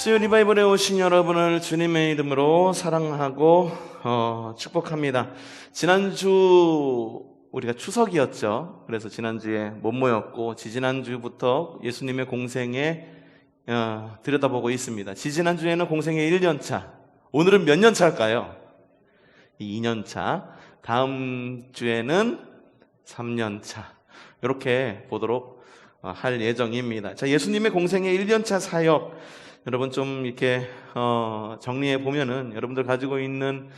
수요 리바이벌에 오신 여러분을 주님의 이름으로 사랑하고 축복합니다. 지난주 우리가 추석이었죠. 그래서 지난주에 못 모였고 지지난주부터 예수님의 공생에 들여다보고 있습니다. 지지난주에는 공생의 1년차, 오늘은 몇 년차일까요? 2년차, 다음 주에는 3년차, 이렇게 보도록 할 예정입니다. 자, 예수님의 공생의 1년차 사역, 여러분 좀 이렇게 정리해 보면은 여러분들 가지고 있는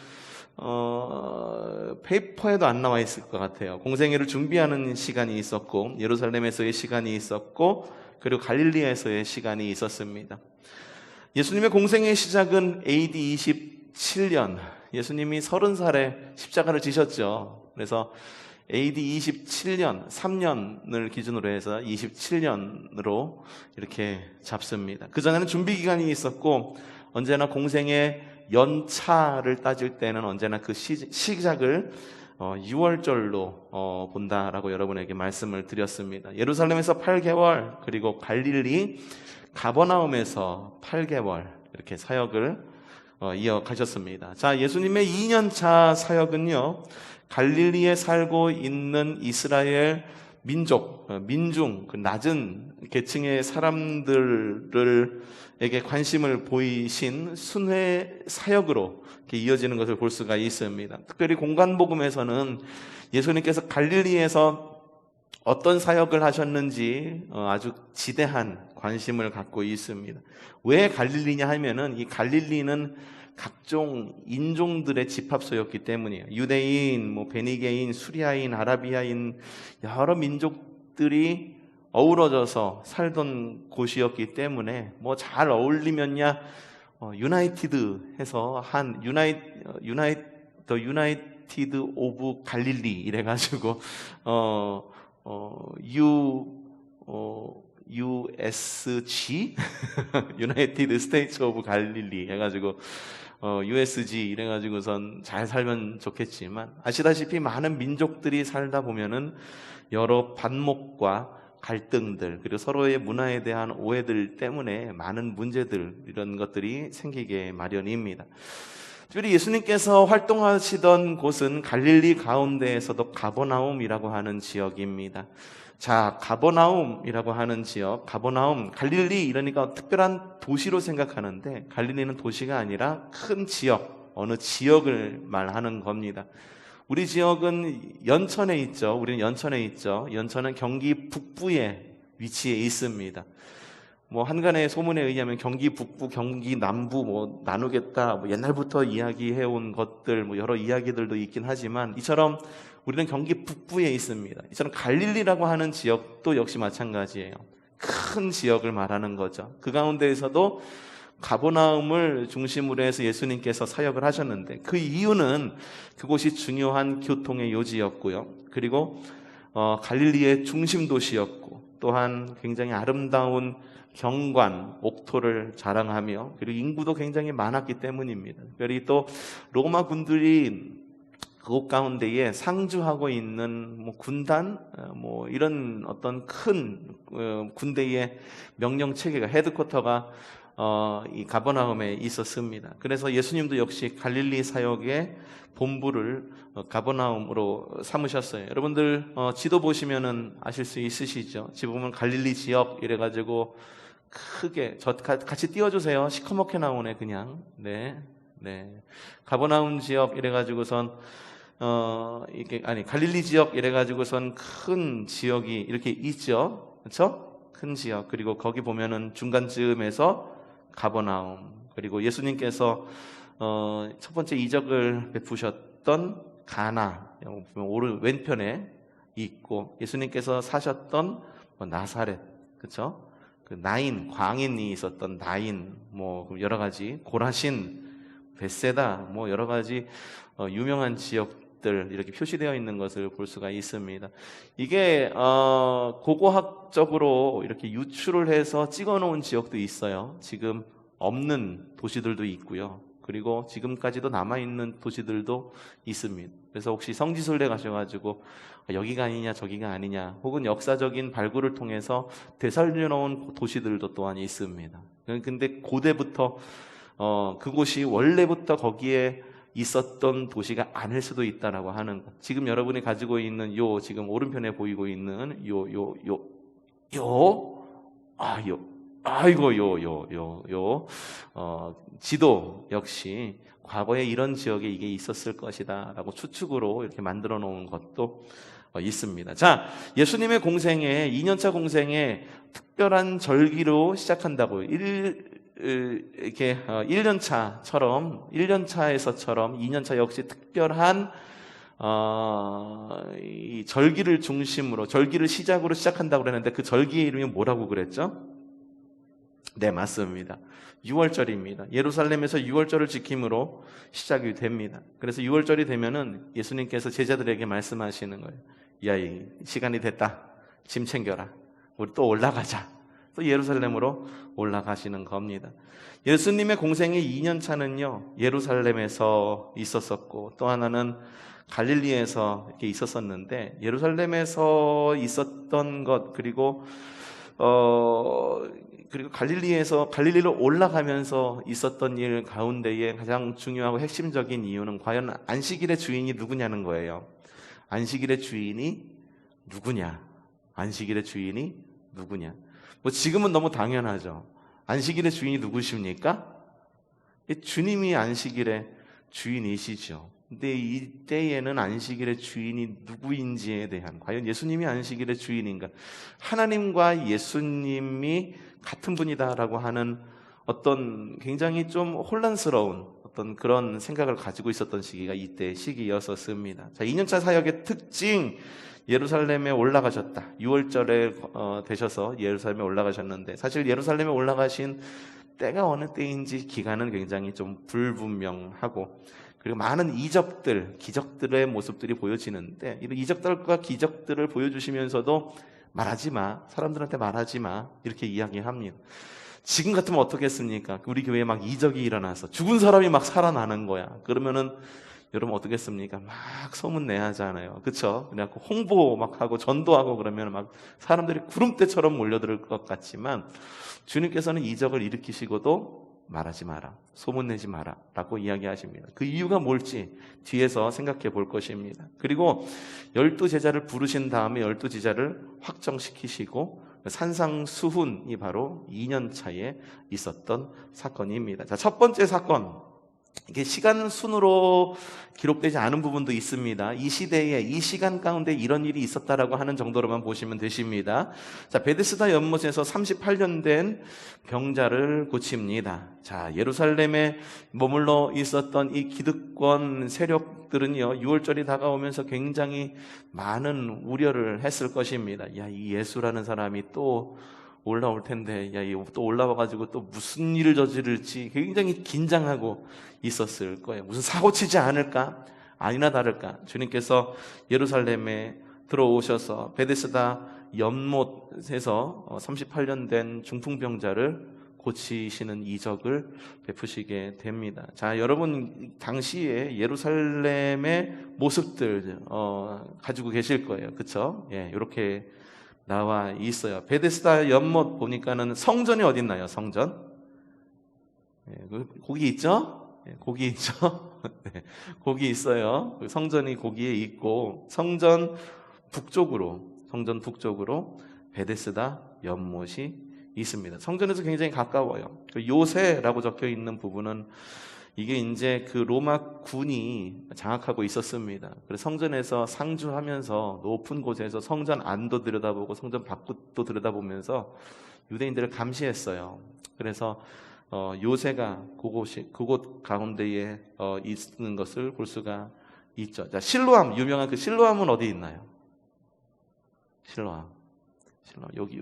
페이퍼에도 안 나와 있을 것 같아요. 공생애를 준비하는 시간이 있었고, 예루살렘에서의 시간이 있었고, 그리고 갈릴리에서의 시간이 있었습니다. 예수님의 공생의 시작은 AD 27년, 예수님이 30살에 십자가를 지셨죠. 그래서 AD 27년, 3년을 기준으로 해서 27년으로 이렇게 잡습니다. 그전에는 준비 기간이 있었고, 언제나 공생의 연차를 따질 때는 언제나 그 시작을 6월절로 본다라고 여러분에게 말씀을 드렸습니다. 예루살렘에서 8개월, 그리고 갈릴리 가버나움에서 8개월 이렇게 사역을 이어가셨습니다. 자, 예수님의 2년차 사역은요, 갈릴리에 살고 있는 이스라엘 민중, 그 낮은 계층의 사람들에게 관심을 보이신 순회 사역으로 이렇게 이어지는 것을 볼 수가 있습니다. 특별히 공간복음에서는 예수님께서 갈릴리에서 어떤 사역을 하셨는지 아주 지대한 관심을 갖고 있습니다. 왜 갈릴리냐 하면은, 이 갈릴리는 각종 인종들의 집합소였기 때문이에요. 유대인, 베니게인, 수리아인, 아라비아인, 여러 민족들이 어우러져서 살던 곳이었기 때문에 잘 어울리면야 유나이티드 해서 더 유나이티드 오브 갈릴리 이래가지고 USG 유나이티드 스테이츠 오브 갈릴리 해가지고 USG 이래가지고선 잘 살면 좋겠지만, 아시다시피 많은 민족들이 살다 보면은 여러 반목과 갈등들, 그리고 서로의 문화에 대한 오해들 때문에 많은 문제들, 이런 것들이 생기게 마련입니다. 특별히 예수님께서 활동하시던 곳은 갈릴리 가운데에서도 가버나움이라고 하는 지역입니다. 자, 가버나움이라고 하는 지역, 가버나움, 갈릴리 이러니까 특별한 도시로 생각하는데, 갈릴리는 도시가 아니라 큰 지역, 어느 지역을 말하는 겁니다. 우리 지역은 연천에 있죠. 우리는 연천에 있죠. 연천은 경기 북부에 위치해 있습니다. 한간의 소문에 의하면 경기 북부, 경기 남부 나누겠다, 옛날부터 이야기해온 것들, 여러 이야기들도 있긴 하지만, 이처럼 우리는 경기 북부에 있습니다. 이처럼 갈릴리라고 하는 지역도 역시 마찬가지예요. 큰 지역을 말하는 거죠. 그 가운데에서도 가버나움을 중심으로 해서 예수님께서 사역을 하셨는데, 그 이유는 그곳이 중요한 교통의 요지였고요. 그리고 갈릴리의 중심 도시였고, 또한 굉장히 아름다운 경관, 옥토를 자랑하며, 그리고 인구도 굉장히 많았기 때문입니다. 특별히 또 로마 군들이 그곳 가운데에 상주하고 있는 군단, 이런 어떤 큰 군대의 명령 체계가, 헤드쿼터가 이 가버나움에 있었습니다. 그래서 예수님도 역시 갈릴리 사역의 본부를 가버나움으로 삼으셨어요. 여러분들 지도 보시면은 아실 수 있으시죠? 지금 보면 갈릴리 지역 이래가지고 크게, 같이 띄워주세요. 시커멓게 나오네 그냥. 네. 가버나움 지역 이래가지고선 갈릴리 지역 이래가지고선 큰 지역이 이렇게 있죠. 그렇죠? 큰 지역. 그리고 거기 보면은 중간쯤에서 가버나움, 그리고 예수님께서 첫 번째 이적을 베푸셨던 가나, 오른 왼편에 있고, 예수님께서 사셨던 나사렛, 그렇죠? 그 나인, 광인이 있었던 나인, 여러 가지, 고라신, 벳세다, 여러 가지 유명한 지역들 이렇게 표시되어 있는 것을 볼 수가 있습니다. 이게 고고학적으로 이렇게 유출을 해서 찍어 놓은 지역도 있어요. 지금 없는 도시들도 있고요. 그리고 지금까지도 남아있는 도시들도 있습니다. 그래서 혹시 성지순례 가셔가지고 여기가 아니냐 저기가 아니냐 혹은 역사적인 발굴을 통해서 되살려놓은 도시들도 또한 있습니다. 근데 고대부터 그곳이 원래부터 거기에 있었던 도시가 아닐 수도 있다라고 하는 것. 지금 여러분이 가지고 있는 지금 오른편에 보이고 있는 지도 역시 과거에 이런 지역에 이게 있었을 것이다 라고 추측으로 이렇게 만들어 놓은 것도 있습니다. 자, 예수님의 공생에 2년차 공생에 특별한 절기로 시작한다고요. 이렇게 1년차에서처럼 2년차 역시 특별한 이 절기를 중심으로 절기를 시작으로 시작한다고 그랬는데 그 절기의 이름이 뭐라고 그랬죠? 네, 맞습니다. 6월절입니다. 예루살렘에서 6월절을 지킴으로 시작이 됩니다. 그래서 6월절이 되면은 예수님께서 제자들에게 말씀하시는 거예요. 야, 이 시간이 됐다. 짐 챙겨라. 우리 또 올라가자. 또 예루살렘으로 올라가시는 겁니다. 예수님의 공생의 2년 차는요, 예루살렘에서 있었었고, 또 하나는 갈릴리에서 이렇게 있었었는데, 예루살렘에서 있었던 것, 그리고 갈릴리로 올라가면서 있었던 일 가운데에 가장 중요하고 핵심적인 이유는 과연 안식일의 주인이 누구냐는 거예요. 안식일의 주인이 누구냐? 안식일의 주인이 누구냐? 뭐 지금은 너무 당연하죠. 안식일의 주인이 누구십니까? 주님이 안식일의 주인이시죠. 근데 이때에는 안식일의 주인이 누구인지에 대한, 과연 예수님이 안식일의 주인인가? 하나님과 예수님이 같은 분이다라고 하는 어떤 굉장히 좀 혼란스러운 어떤 그런 생각을 가지고 있었던 시기가 이때 시기였었습니다. 자, 2년차 사역의 특징, 예루살렘에 올라가셨다. 6월절에 되셔서 예루살렘에 올라가셨는데, 사실 예루살렘에 올라가신 때가 어느 때인지 기간은 굉장히 좀 불분명하고, 그리고 많은 이적들, 기적들의 모습들이 보여지는데, 이런 이적들과 기적들을 보여주시면서도 말하지 마, 사람들한테 말하지 마, 이렇게 이야기합니다. 지금 같으면 어떻겠습니까? 우리 교회에 막 이적이 일어나서 죽은 사람이 막 살아나는 거야. 그러면은 여러분 어떻겠습니까? 막 소문 내야 하잖아요. 그쵸? 그냥 홍보 막 하고 전도하고 그러면 막 사람들이 구름대처럼 몰려들 것 같지만, 주님께서는 이적을 일으키시고도 말하지 마라, 소문내지 마라 라고 이야기하십니다. 그 이유가 뭘지 뒤에서 생각해 볼 것입니다. 그리고 12제자를 부르신 다음에 12제자를 확정시키시고 산상수훈이 바로 2년 차에 있었던 사건입니다. 자, 첫 번째 사건, 이게 시간 순으로 기록되지 않은 부분도 있습니다. 이 시대에 이 시간 가운데 이런 일이 있었다라고 하는 정도로만 보시면 되십니다. 자, 베데스다 연못에서 38년 된 병자를 고칩니다. 자, 예루살렘에 머물러 있었던 이 기득권 세력들은요, 6월절이 다가오면서 굉장히 많은 우려를 했을 것입니다. 야, 이 예수라는 사람이 또 올라올 텐데, 야, 이거 또 올라와가지고 또 무슨 일을 저지를지 굉장히 긴장하고 있었을 거예요. 무슨 사고 치지 않을까? 아니나 다를까 주님께서 예루살렘에 들어오셔서 베데스다 연못에서 38년 된 중풍병자를 고치시는 이적을 베푸시게 됩니다. 자, 여러분 당시에 예루살렘의 모습들 가지고 계실 거예요. 그렇죠? 예, 이렇게 나와 있어요. 베데스다 연못 보니까는 성전이 어디 있나요? 성전? 예, 거기 있죠? 예, 거기 있죠? 네, 거기 있어요. 성전이 거기에 있고, 성전 북쪽으로 베데스다 연못이 있습니다. 성전에서 굉장히 가까워요. 요새라고 적혀 있는 부분은 이게 이제 그 로마 군이 장악하고 있었습니다. 그래서 성전에서 상주하면서 높은 곳에서 성전 안도 들여다보고 성전 밖도 들여다보면서 유대인들을 감시했어요. 그래서 요새가 그곳 가운데에 있는 것을 볼 수가 있죠. 자, 실로암, 유명한 그 실로암은 어디 있나요? 실로암 여기,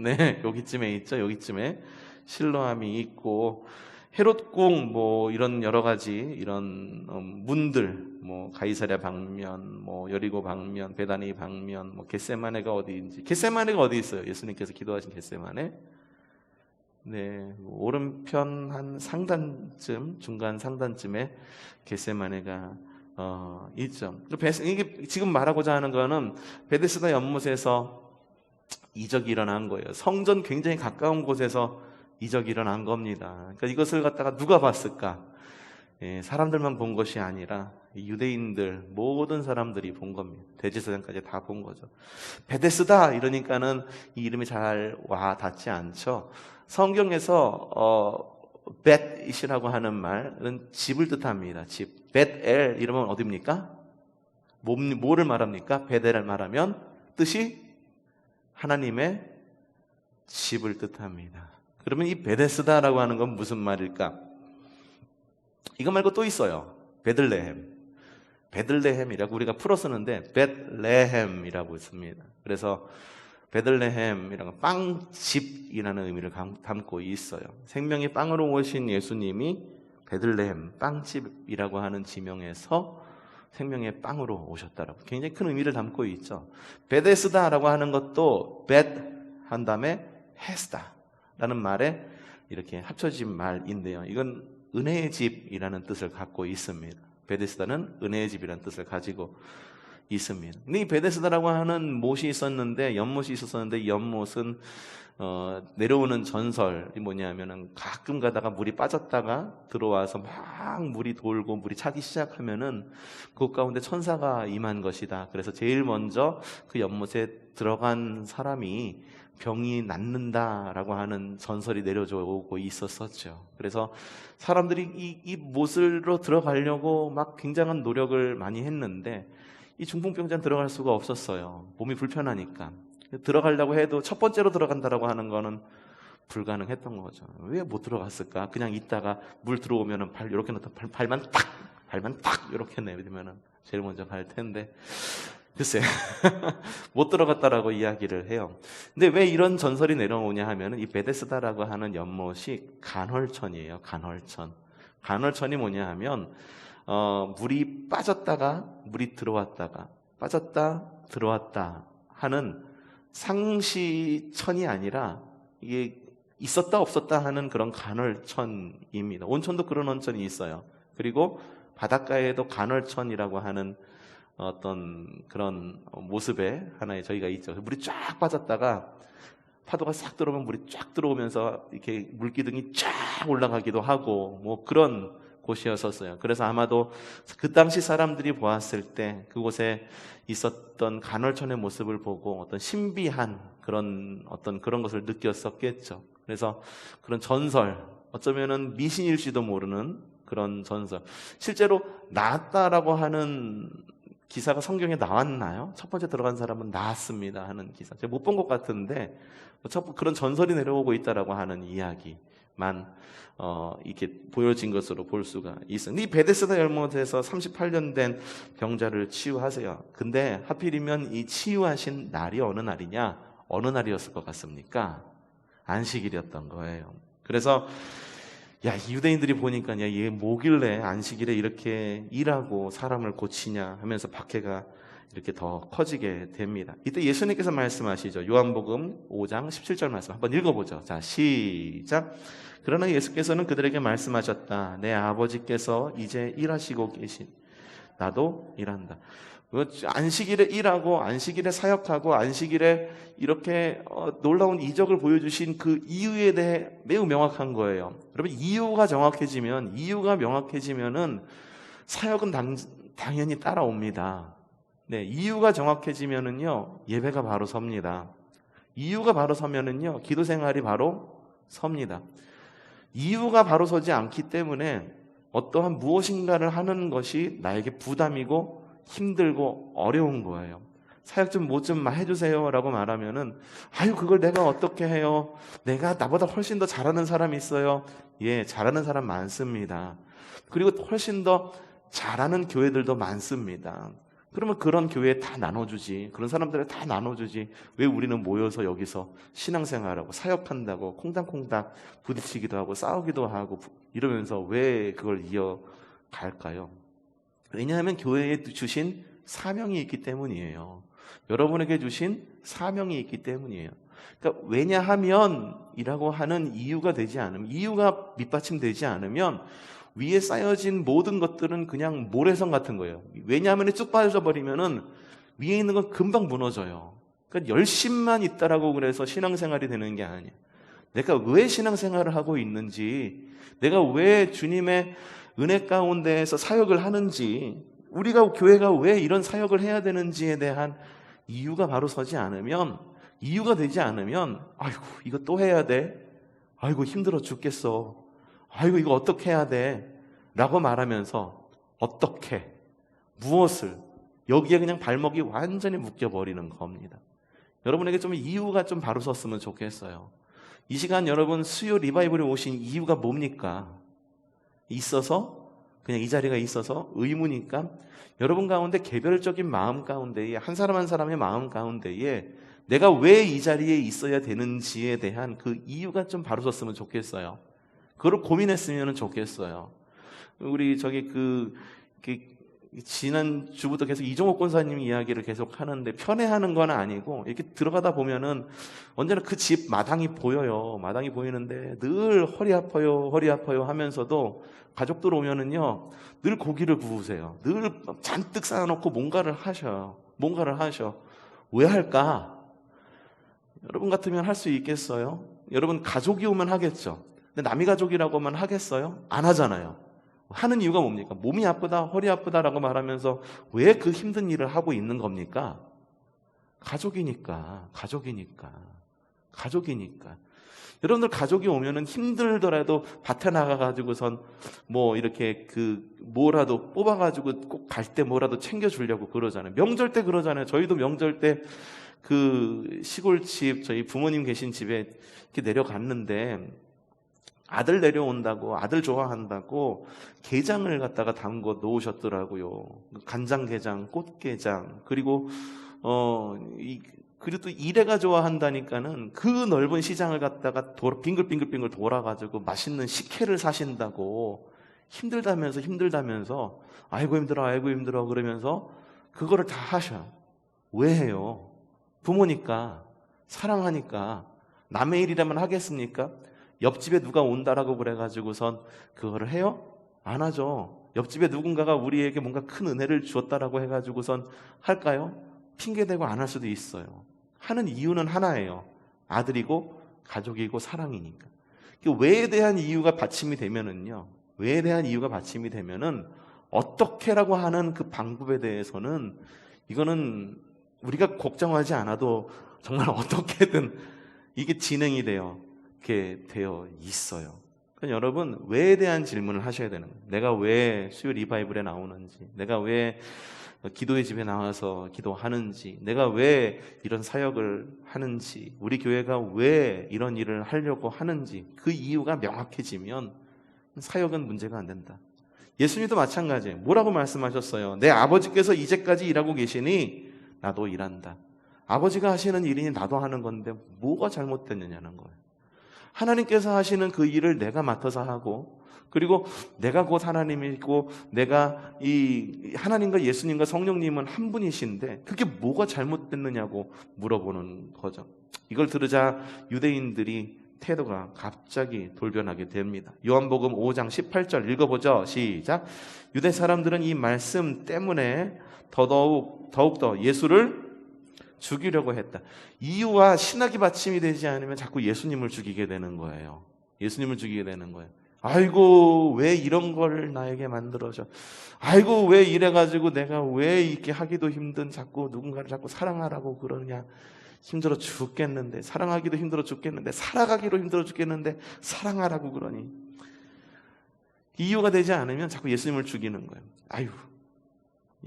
네, 여기쯤에 있죠. 여기쯤에 실로암이 있고, 헤롯궁 뭐 이런 여러 가지 이런 문들, 뭐 가이사랴 방면, 뭐 여리고 방면, 베다니 방면, 뭐 겟세마네가 어디인지. 겟세마네가 어디 있어요? 예수님께서 기도하신 겟세마네? 네, 오른편 한 상단쯤, 중간 상단쯤에 겟세마네가 있죠. 이게 지금 말하고자 하는 거는 베데스다 연못에서 이적이 일어난 거예요. 성전 굉장히 가까운 곳에서 이적이 일어난 겁니다. 그러니까 이것을 갖다가 누가 봤을까? 예, 사람들만 본 것이 아니라 유대인들 모든 사람들이 본 겁니다. 대제사장까지 다 본 거죠. 베데스다 이러니까는 이 이름이 잘 와 닿지 않죠. 성경에서 벳이라고 하는 말은 집을 뜻합니다. 집. 벳엘 이러면 어디입니까? 뭐를 말합니까? 베델을 말하면 뜻이 하나님의 집을 뜻합니다. 그러면 이 베데스다라고 하는 건 무슨 말일까? 이거 말고 또 있어요. 베들레헴. 베들레헴이라고 우리가 풀어 쓰는데 벳레헴이라고 있습니다. 그래서 베들레헴이라는 빵집이라는 의미를 담고 있어요. 생명의 빵으로 오신 예수님이 베들레헴 빵집이라고 하는 지명에서 생명의 빵으로 오셨다라고 굉장히 큰 의미를 담고 있죠. 베데스다라고 하는 것도 벳 한 다음에 헤스다라는 말에 이렇게 합쳐진 말인데요. 이건 은혜의 집이라는 뜻을 갖고 있습니다. 베데스다는 은혜의 집이라는 뜻을 가지고 있습니다. 근데 이 베데스다라고 하는 못이 있었는데, 연못이 있었는데, 이 연못은 내려오는 전설이 뭐냐면은 가끔 가다가 물이 빠졌다가 들어와서 막 물이 돌고 물이 차기 시작하면은 그 가운데 천사가 임한 것이다. 그래서 제일 먼저 그 연못에 들어간 사람이 병이 낫는다라고 하는 전설이 내려져 오고 있었었죠. 그래서 사람들이 이 못으로 들어가려고 막 굉장한 노력을 많이 했는데 이 중풍병자는 들어갈 수가 없었어요. 몸이 불편하니까. 들어가려고 해도 첫 번째로 들어간다라고 하는 거는 불가능했던 거죠. 왜 못 들어갔을까? 그냥 있다가 물 들어오면은 발 이렇게 놓다 발만 딱 이렇게 내리면은 제일 먼저 갈 텐데 글쎄 못 들어갔다라고 이야기를 해요. 근데 왜 이런 전설이 내려오냐 하면은 이 베데스다라고 하는 연못이 간헐천이에요. 간헐천이 뭐냐 하면 물이 빠졌다가 물이 들어왔다가 빠졌다 들어왔다 하는 상시천이 아니라 이게 있었다 없었다 하는 그런 간헐천입니다. 온천도 그런 온천이 있어요. 그리고 바닷가에도 간헐천이라고 하는 어떤 그런 모습에 하나의 저희가 있죠. 물이 쫙 빠졌다가 파도가 싹 들어오면 물이 쫙 들어오면서 이렇게 물기둥이 쫙 올라가기도 하고 뭐 그런 곳이었었어요. 그래서 아마도 그 당시 사람들이 보았을 때 그곳에 있었던 간헐천의 모습을 보고 어떤 신비한 그런 것을 느꼈었겠죠. 그래서 그런 전설, 어쩌면은 미신일지도 모르는 그런 전설. 실제로 나았다라고 하는 기사가 성경에 나왔나요? 첫 번째 들어간 사람은 나았습니다 하는 기사. 제가 못 본 것 같은데 그런 전설이 내려오고 있다라고 하는 이야기만 이렇게 보여진 것으로 볼 수가 있어요. 이 베데스다 연못에서 38년 된 병자를 치유하세요. 근데 하필이면 이 치유하신 날이 어느 날이냐? 어느 날이었을 것 같습니까? 안식일이었던 거예요. 그래서 유대인들이 보니까 얘 뭐길래 안식일에 이렇게 일하고 사람을 고치냐 하면서 박해가 이렇게 더 커지게 됩니다. 이때 예수님께서 말씀하시죠. 요한복음 5장 17절 말씀 한번 읽어보죠. 자, 시작. 그러나 예수께서는 그들에게 말씀하셨다. 내 아버지께서 이제 일하시고 계신 나도 일한다. 안식일에 일하고 안식일에 사역하고 안식일에 이렇게 놀라운 이적을 보여주신 그 이유에 대해 매우 명확한 거예요. 여러분 이유가 명확해지면은 사역은 당연히 따라옵니다. 네, 이유가 정확해지면은요 예배가 바로 섭니다. 이유가 바로 서면은요 기도 생활이 바로 섭니다. 이유가 바로 서지 않기 때문에 어떠한 무엇인가를 하는 것이 나에게 부담이고 힘들고 어려운 거예요. 사역 좀 뭐 좀 해주세요 라고 말하면은 그걸 내가 어떻게 해요? 내가 나보다 훨씬 더 잘하는 사람이 있어요. 예, 잘하는 사람 많습니다. 그리고 훨씬 더 잘하는 교회들도 많습니다. 그러면 그런 교회에 다 나눠주지. 그런 사람들에 다 나눠주지. 왜 우리는 모여서 여기서 신앙생활하고 사역한다고 콩닥콩닥 부딪히기도 하고 싸우기도 하고 이러면서 왜 그걸 이어갈까요? 왜냐하면 교회에 주신 사명이 있기 때문이에요. 여러분에게 주신 사명이 있기 때문이에요. 그러니까 왜냐하면이라고 하는 이유가 되지 않으면, 이유가 밑받침되지 않으면 위에 쌓여진 모든 것들은 그냥 모래성 같은 거예요. 왜냐하면에 쭉 빠져버리면은 위에 있는 건 금방 무너져요. 그러니까 열심만 있다라고 그래서 신앙생활이 되는 게 아니에요. 내가 왜 신앙생활을 하고 있는지, 내가 왜 주님의 은혜 가운데에서 사역을 하는지, 우리가 교회가 왜 이런 사역을 해야 되는지에 대한 이유가 바로 서지 않으면, 이유가 되지 않으면 아이고 이거 또 해야 돼, 아이고 힘들어 죽겠어, 아이고 이거 어떻게 해야 돼 라고 말하면서 어떻게, 무엇을, 여기에 그냥 발목이 완전히 묶여버리는 겁니다. 여러분에게 좀 이유가 좀 바로 섰으면 좋겠어요. 이 시간 여러분 수요 리바이벌에 오신 이유가 뭡니까? 있어서, 그냥 이 자리가 있어서 의무니까 여러분 가운데 개별적인 마음 가운데에, 한 사람 한 사람의 마음 가운데에 내가 왜 이 자리에 있어야 되는지에 대한 그 이유가 좀 바로 섰으면 좋겠어요. 그걸 고민했으면 좋겠어요. 우리 지난 주부터 계속 이종옥 권사님 이야기를 계속 하는데, 편애하는 건 아니고 이렇게 들어가다 보면은 언제나 그 집 마당이 보여요. 마당이 보이는데 늘 허리 아파요 하면서도 가족들 오면은요 늘 고기를 구우세요. 늘 잔뜩 쌓아놓고 뭔가를 하셔. 왜 할까? 여러분 같으면 할 수 있겠어요? 여러분 가족이 오면 하겠죠. 근데 남의 가족이라고 하면 하겠어요? 안 하잖아요. 하는 이유가 뭡니까? 몸이 아프다, 허리 아프다라고 말하면서 왜 그 힘든 일을 하고 있는 겁니까? 가족이니까. 여러분들 가족이 오면은 힘들더라도 밭에 나가가지고선 뭐 이렇게 뭐라도 뽑아가지고 꼭 갈 때 뭐라도 챙겨주려고 그러잖아요. 명절 때 그러잖아요. 저희도 명절 때 시골집, 저희 부모님 계신 집에 이렇게 내려갔는데, 아들 내려온다고, 아들 좋아한다고 게장을 갖다가 담궈 놓으셨더라고요. 간장게장, 꽃게장, 그리고 또 이래가 좋아한다니까는 그 넓은 시장을 갖다가 빙글빙글 돌아가지고 맛있는 식혜를 사신다고, 힘들다면서 아이고 힘들어 그러면서 그거를 다 하셔. 왜 해요? 부모니까, 사랑하니까. 남의 일이라면 하겠습니까? 옆집에 누가 온다라고 그래가지고선 그거를 해요? 안 하죠. 옆집에 누군가가 우리에게 뭔가 큰 은혜를 주었다라고 해가지고선 할까요? 핑계대고 안 할 수도 있어요. 하는 이유는 하나예요. 아들이고 가족이고 사랑이니까. 왜에 대한 이유가 받침이 되면은요, 어떻게라고 하는 그 방법에 대해서는, 이거는 우리가 걱정하지 않아도 정말 어떻게든 이게 진행이 되어 있어요. 그러니까 여러분, 왜에 대한 질문을 하셔야 되는 거예요. 내가 왜 수요 리바이블에 나오는지, 내가 왜 기도의 집에 나와서 기도하는지, 내가 왜 이런 사역을 하는지, 우리 교회가 왜 이런 일을 하려고 하는지, 그 이유가 명확해지면 사역은 문제가 안 된다. 예수님도 마찬가지예요. 뭐라고 말씀하셨어요? 내 아버지께서 이제까지 일하고 계시니 나도 일한다. 아버지가 하시는 일이니 나도 하는 건데 뭐가 잘못됐느냐는 거예요. 하나님께서 하시는 그 일을 내가 맡아서 하고, 그리고 내가 곧 하나님이고, 내가 이 하나님과 예수님과 성령님은 한 분이신데 그게 뭐가 잘못됐느냐고 물어보는 거죠. 이걸 들으자 유대인들이 태도가 갑자기 돌변하게 됩니다. 요한복음 5장 18절 읽어보죠. 시작. 유대 사람들은 이 말씀 때문에 더욱더 예수를 죽이려고 했다. 이유와 신학이 받침이 되지 않으면 자꾸 예수님을 죽이게 되는 거예요. 아이고 왜 이런 걸 나에게 만들어줘, 아이고 왜 이래가지고 내가 왜 이렇게 하기도 힘든 자꾸 누군가를 자꾸 사랑하라고 그러냐, 힘들어 죽겠는데, 사랑하기도 힘들어 죽겠는데, 살아가기도 힘들어 죽겠는데 사랑하라고 그러니. 이유가 되지 않으면 자꾸 예수님을 죽이는 거예요. 아유,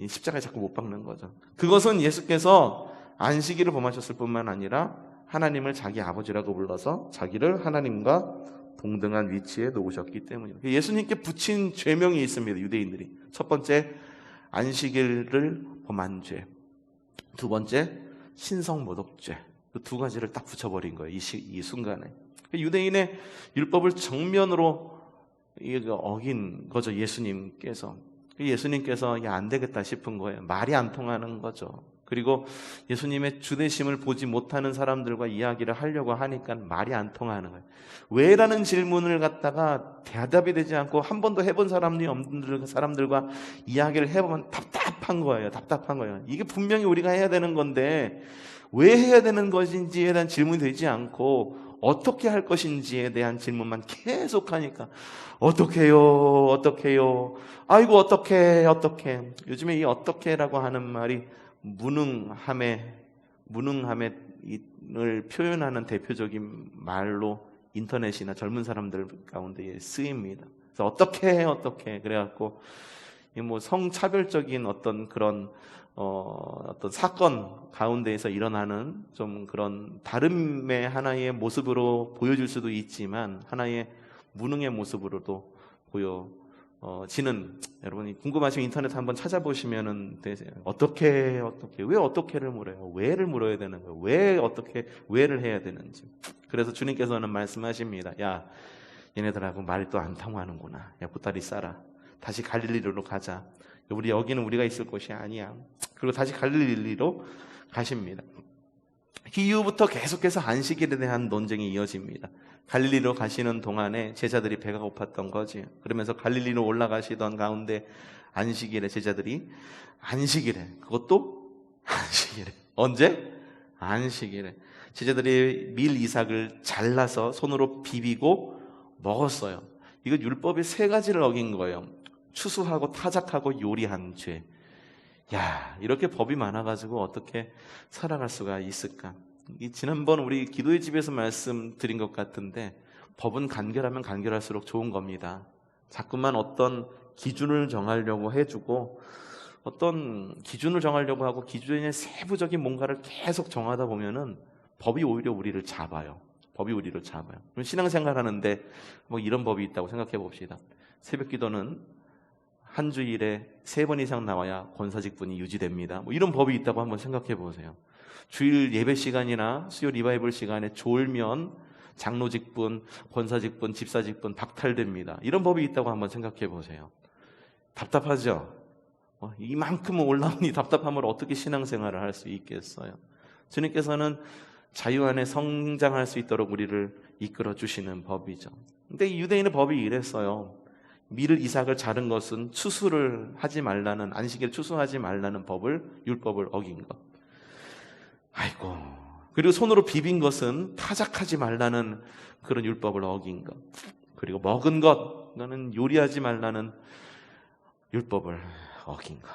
십자가에 자꾸 못 박는 거죠. 그것은 예수께서 안식일을 범하셨을 뿐만 아니라 하나님을 자기 아버지라고 불러서 자기를 하나님과 동등한 위치에 놓으셨기 때문입니다. 예수님께 붙인 죄명이 있습니다. 유대인들이. 첫 번째, 안식일을 범한 죄. 두 번째, 신성모독죄. 그 두 가지를 딱 붙여버린 거예요. 이 순간에. 유대인의 율법을 정면으로 어긴 거죠. 예수님께서 이게 안 되겠다 싶은 거예요. 말이 안 통하는 거죠. 그리고 예수님의 주되심을 보지 못하는 사람들과 이야기를 하려고 하니까 말이 안 통하는 거예요. 왜라는 질문을 갖다가 대답이 되지 않고 한 번도 해본 사람이 없는 사람들과 이야기를 해보면 답답한 거예요. 답답한 거예요. 이게 분명히 우리가 해야 되는 건데 왜 해야 되는 것인지에 대한 질문이 되지 않고 어떻게 할 것인지에 대한 질문만 계속하니까 어떻게 해요? 어떻게 해요? 아이고 어떻게 요즘에 이 어떻게라고 하는 말이 무능함을 표현하는 대표적인 말로 인터넷이나 젊은 사람들 가운데 쓰입니다. 그래서 어떻게 그래갖고 뭐 성차별적인 어떤 그런 어떤 사건 가운데에서 일어나는 좀 그런 다름의 하나의 모습으로 보여줄 수도 있지만 하나의 무능의 모습으로도 보여지는, 여러분이 궁금하시면 인터넷 한번 찾아보시면은 되세요. 왜 어떻게를 물어요? 왜를 물어야 되는 거예요? 왜를 해야 되는지. 그래서 주님께서는 말씀하십니다. 야, 얘네들하고 말이 또 안 통하는구나. 야, 보따리 싸라. 다시 갈릴리로 가자. 여기는 우리가 있을 곳이 아니야. 그리고 다시 갈릴리로 가십니다. 그 이후부터 계속해서 안식일에 대한 논쟁이 이어집니다. 갈릴리로 가시는 동안에 제자들이 배가 고팠던 거지. 그러면서 갈릴리로 올라가시던 가운데 안식일에 제자들이 그것도 안식일에. 언제? 안식일에. 제자들이 밀 이삭을 잘라서 손으로 비비고 먹었어요. 이거 율법의 3가지를 어긴 거예요. 추수하고 타작하고 요리한 죄. 야, 이렇게 법이 많아가지고 어떻게 살아갈 수가 있을까? 지난번 우리 기도의 집에서 말씀드린 것 같은데 법은 간결하면 간결할수록 좋은 겁니다. 자꾸만 어떤 기준을 정하려고 해주고 어떤 기준을 정하려고 하고 기준의 세부적인 뭔가를 계속 정하다 보면은 법이 오히려 우리를 잡아요. 그럼 신앙생활 하는데 뭐 이런 법이 있다고 생각해 봅시다. 새벽 기도는 한 주일에 3번 이상 나와야 권사직분이 유지됩니다. 뭐 이런 법이 있다고 한번 생각해 보세요. 주일 예배 시간이나 수요 리바이벌 시간에 졸면 장로직분, 권사직분, 집사직분 박탈됩니다. 이런 법이 있다고 한번 생각해 보세요. 답답하죠? 이만큼 올라온 이 답답함을 어떻게 신앙생활을 할 수 있겠어요? 주님께서는 자유 안에 성장할 수 있도록 우리를 이끌어 주시는 법이죠. 근데 이 유대인의 법이 이랬어요. 밀을 이삭을 자른 것은 추수를 하지 말라는, 안식일 추수하지 말라는 율법을 어긴 것. 아이고. 그리고 손으로 비빈 것은 타작하지 말라는 그런 율법을 어긴 것. 그리고 먹은 것, 이거는 요리하지 말라는 율법을 어긴 것.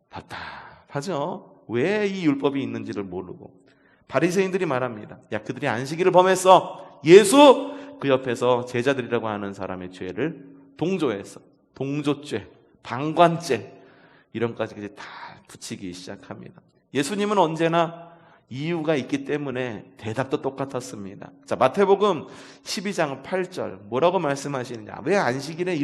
답답하죠? 왜 이 율법이 있는지를 모르고. 바리새인들이 말합니다. 야, 그들이 안식일을 범했어. 예수! 그 옆에서 제자들이라고 하는 사람의 죄를 동조해서 동조죄, 방관죄 이런 까지 다 붙이기 시작합니다. 예수님은 언제나 이유가 있기 때문에 대답도 똑같았습니다. 자, 마태복음 12장 8절 뭐라고 말씀하시느냐? 왜 안식일에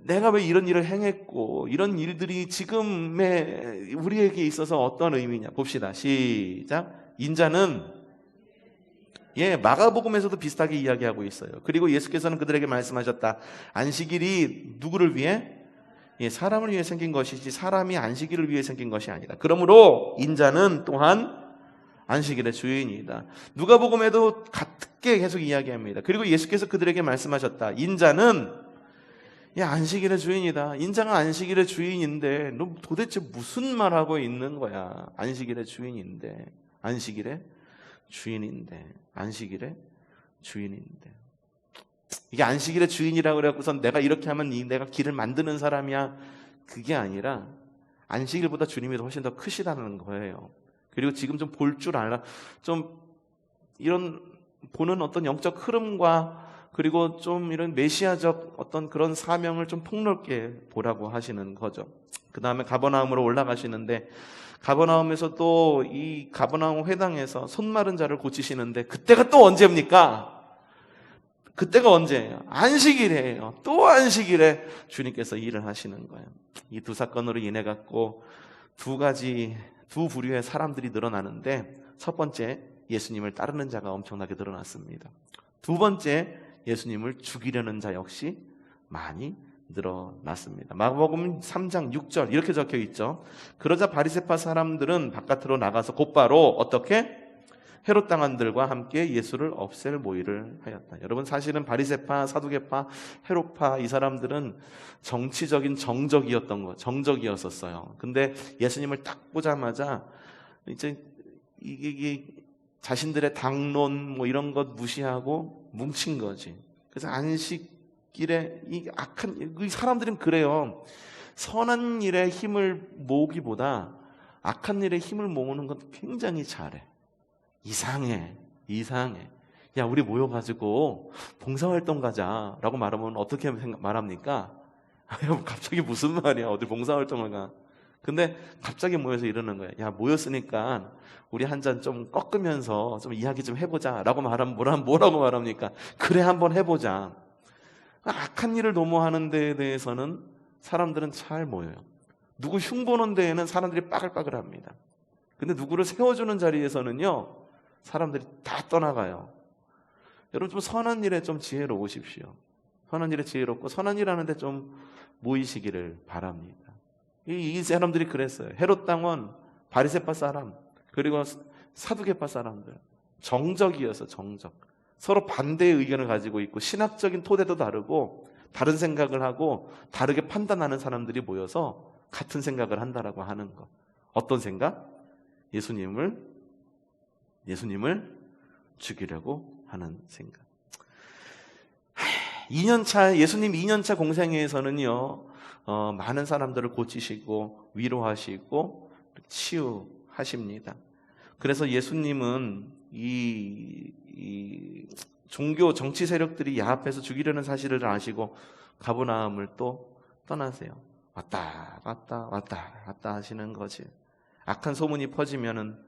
내가 왜 이런 일을 행했고 이런 일들이 지금의 우리에게 있어서 어떤 의미냐? 봅시다. 시작. 인자는 마가복음에서도 비슷하게 이야기하고 있어요. 그리고 예수께서는 그들에게 말씀하셨다. 안식일이 누구를 위해? 사람을 위해 생긴 것이지 사람이 안식일을 위해 생긴 것이 아니다. 그러므로 인자는 또한 안식일의 주인이다. 누가복음에도 같게 계속 이야기합니다. 그리고 예수께서 그들에게 말씀하셨다. 인자는 안식일의 주인이다. 인자가 안식일의 주인인데 너 도대체 무슨 말하고 있는 거야? 안식일의 주인인데. 이게 안식일의 주인이라고 그래갖고선 내가 이렇게 하면 내가 길을 만드는 사람이야. 그게 아니라 안식일보다 주님이 훨씬 더 크시다는 거예요. 그리고 지금 좀 볼 줄 알라. 좀 이런 보는 어떤 영적 흐름과 그리고 좀 이런 메시아적 어떤 그런 사명을 좀 폭넓게 보라고 하시는 거죠. 그 다음에 가버나움으로 올라가시는데 가버나움에서 또 이 가버나움 회당에서 손 마른 자를 고치시는데 그때가 또 언제입니까? 그때가 언제예요? 안식일이에요. 또 안식일에 주님께서 일을 하시는 거예요. 이 두 사건으로 인해 갖고 두 부류의 사람들이 늘어나는데 첫 번째, 예수님을 따르는 자가 엄청나게 늘어났습니다. 두 번째, 예수님을 죽이려는 자 역시 많이 늘어났습니다. 마가복음 3장 6절 이렇게 적혀 있죠. 그러자 바리새파 사람들은 바깥으로 나가서 곧바로 어떻게? 헤롯 당원들과 함께 예수를 없앨 모의를 하였다. 여러분, 사실은 바리새파, 사두개파, 헤롯파 이 사람들은 정치적인 정적이었었어요. 근데 예수님을 딱 보자마자 이제 이게 자신들의 당론 뭐 이런 것 무시하고 뭉친 거지. 그래서 안식일에 이 악한 이 사람들은 그래요. 선한 일에 힘을 모으기보다 악한 일에 힘을 모으는 건 굉장히 잘해. 이상해. 야, 우리 모여가지고 봉사활동 가자라고 말하면 어떻게 말합니까? 갑자기 무슨 말이야? 어디 봉사활동을 가? 근데 갑자기 모여서 이러는 거야. 야, 모였으니까 우리 한 잔 좀 꺾으면서 좀 이야기 좀 해보자라고 말하면 뭐라고 말합니까? 그래, 한번 해보자. 악한 일을 도모하는 데에 대해서는 사람들은 잘 모여요. 누구 흉보는 데에는 사람들이 빠글빠글합니다. 근데 누구를 세워주는 자리에서는요, 사람들이 다 떠나가요. 여러분, 좀 선한 일에 좀 지혜로우십시오. 선한 일에 지혜롭고 선한 일 하는데 좀 모이시기를 바랍니다. 이 사람들이 그랬어요. 헤롯 당원, 바리새파 사람, 그리고 사두개파 사람들. 정적이어서 정적. 서로 반대의 의견을 가지고 있고 신학적인 토대도 다르고 다른 생각을 하고 다르게 판단하는 사람들이 모여서 같은 생각을 한다라고 하는 것. 어떤 생각? 예수님을 죽이려고 하는 생각. 예수님 2년차 공생애에서는요, 많은 사람들을 고치시고 위로하시고 치유하십니다. 그래서 예수님은 이 종교 정치 세력들이 야합해서 죽이려는 사실을 아시고 가버나움을 또 떠나세요. 왔다 갔다 하시는 거지. 악한 소문이 퍼지면은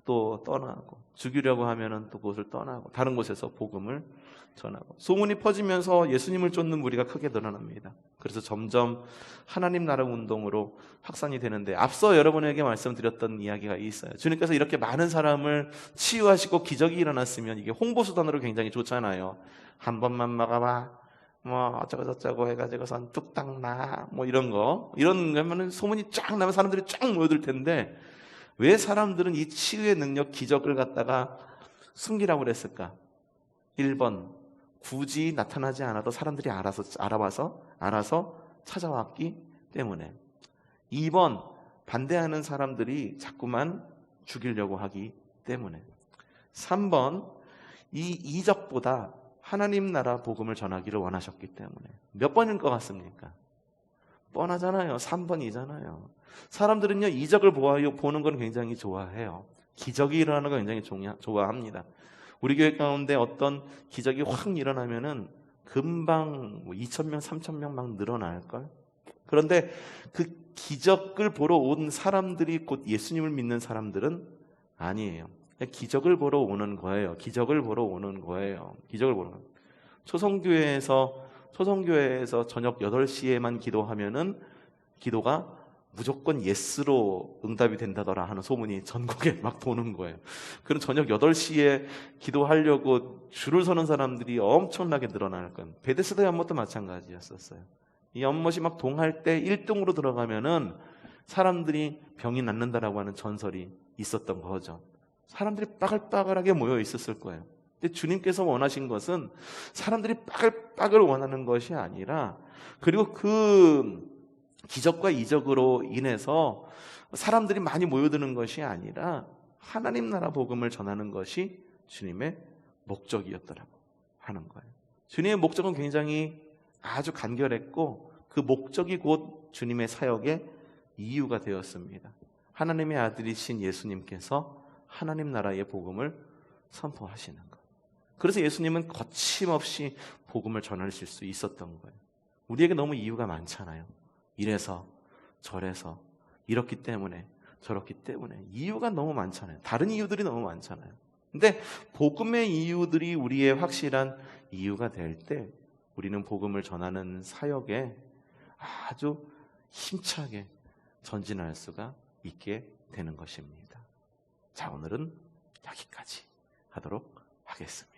또 떠나고, 죽이려고 하면은 또 그곳을 떠나고, 다른 곳에서 복음을 전하고. 소문이 퍼지면서 예수님을 쫓는 무리가 크게 늘어납니다. 그래서 점점 하나님 나라 운동으로 확산이 되는데, 앞서 여러분에게 말씀드렸던 이야기가 있어요. 주님께서 이렇게 많은 사람을 치유하시고 기적이 일어났으면 이게 홍보수단으로 굉장히 좋잖아요. 한 번만 막아봐, 뭐 어쩌고저쩌고 해가지고선 뚝딱 나, 뭐 이런 거면은 소문이 쫙 나면 사람들이 쫙 모여들 텐데, 왜 사람들은 이 치유의 능력, 기적을 갖다가 숨기라고 그랬을까? 1번, 굳이 나타나지 않아도 사람들이 알아서 찾아왔기 때문에. 2번, 반대하는 사람들이 자꾸만 죽이려고 하기 때문에. 3번, 이 이적보다 하나님 나라 복음을 전하기를 원하셨기 때문에. 몇 번인 것 같습니까? 뻔하잖아요. 3번이잖아요. 사람들은요, 이적을 보는 걸 굉장히 좋아해요. 기적이 일어나는 걸 굉장히 좋아합니다. 우리 교회 가운데 어떤 기적이 확 일어나면은 금방 2,000명, 3,000명 막 늘어날걸? 그런데 그 기적을 보러 온 사람들이 곧 예수님을 믿는 사람들은 아니에요. 그냥 기적을 보러 오는 거예요. 기적을 보러 오는 거예요. 초성교회에서 저녁 8시에만 기도하면은 기도가 무조건 예스로 응답이 된다더라 하는 소문이 전국에 막 도는 거예요. 그럼 저녁 8시에 기도하려고 줄을 서는 사람들이 엄청나게 늘어날 건. 베데스다 연못도 마찬가지였었어요. 이 연못이 막 동할 때 1등으로 들어가면은 사람들이 병이 낫는다라고 하는 전설이 있었던 거죠. 사람들이 빠글빠글하게 모여 있었을 거예요. 근데 주님께서 원하신 것은 사람들이 빠글빠글 원하는 것이 아니라, 그리고 그 기적과 이적으로 인해서 사람들이 많이 모여드는 것이 아니라 하나님 나라 복음을 전하는 것이 주님의 목적이었더라고 하는 거예요. 주님의 목적은 굉장히 아주 간결했고, 그 목적이 곧 주님의 사역의 이유가 되었습니다. 하나님의 아들이신 예수님께서 하나님 나라의 복음을 선포하시는 것. 그래서 예수님은 거침없이 복음을 전하실 수 있었던 거예요. 우리에게 너무 이유가 많잖아요. 이래서 저래서 이렇기 때문에 저렇기 때문에 이유가 너무 많잖아요. 다른 이유들이 너무 많잖아요. 근데 복음의 이유들이 우리의 확실한 이유가 될 때 우리는 복음을 전하는 사역에 아주 힘차게 전진할 수가 있게 되는 것입니다. 자, 오늘은 여기까지 하도록 하겠습니다.